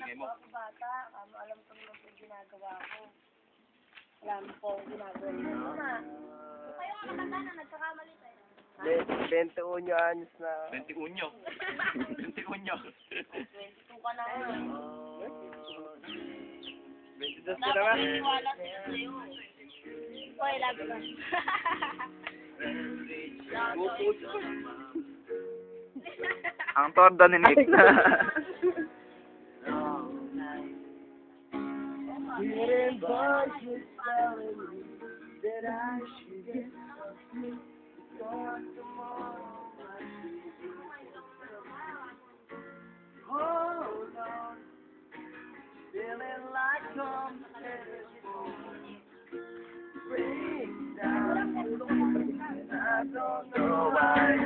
ingay mo. Ako bata, alam ko naman po yung ginagawa ko. Alam po yung ginagawa ko. Kayo nga matanda na, nagkakamali tayo. 21 anos na. 21. 21. 22 ka na nga. 22 ka naman. Wala sila sa'yo. Hoy, lagi ba? Ang torda ni Nick na. Feeling like something breaks down. I don't know why.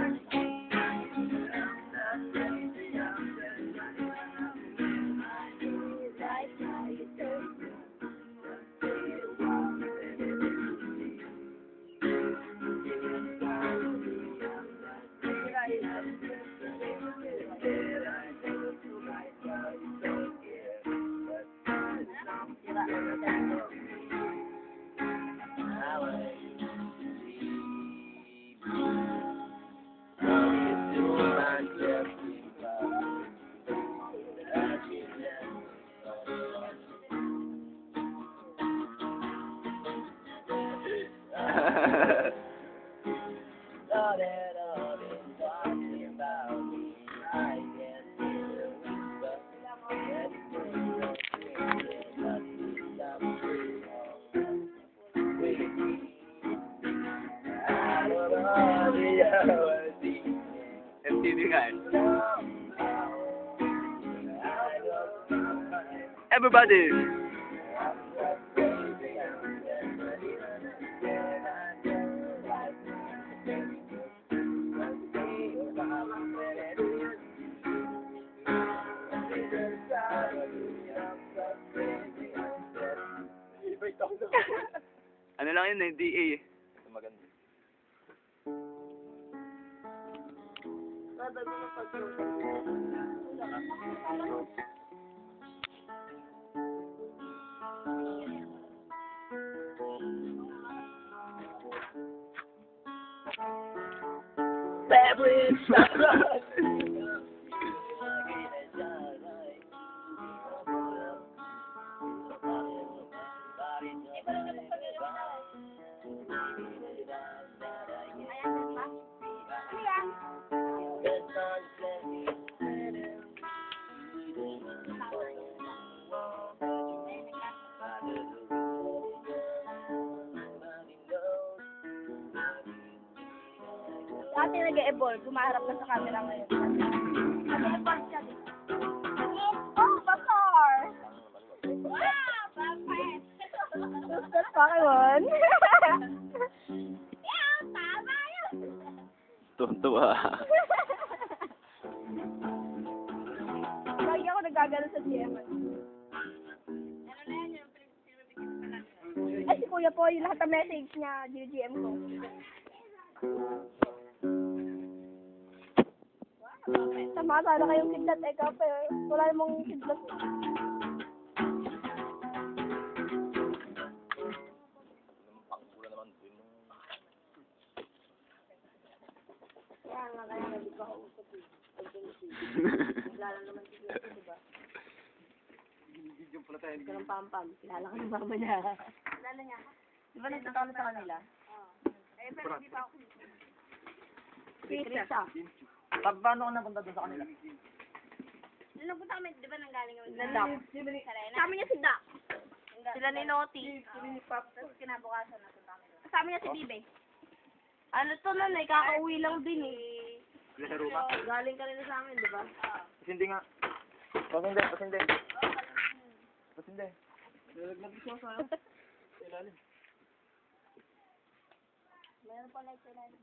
MTV nga eh. Everybody! Ano lang yun eh, DA. Maganda. Babay mo ng pag-tulog. Dati nag-e-evolve, gumaharap na sa camera ngayon. Nag-e-evolve siya din. Oh, bakar! Wow, bakar! Sustos pa kayon. Yeah, tama yun! Tuntua. Lagi ako nagagano sa GM. Ay, si Kuya po, yung lahat ng message niya, GM ko. Tama, sana kayong kidlat eh, kape. Wala namang kidlat. Kaya nga, kaya hindi pa ako usap eh. Wala lang naman kidlat, diba? Hindi ka ng pam-pam. Kilala ka ng mama niya. Kilala niya. Di ba nagtatalo sa kanila? Oo. Eh, pero hindi pa ako. Krisa. Paano ka napunta doon sa kanila? Nung napunta kami, di ba nanggaling kami sa Doc? Kasama niya si Doc. Sila ni Noti. Tapos kinabukasan na punta kami. Kasama niya si Bibe. Ano to nun eh, kakauwi lang din eh. Galing ka rin sa amin, di ba? Pasindi nga. Pasindi, pasindi. Pasindi. Nalaglag siya sa ilalim. Meron pa like ilalim.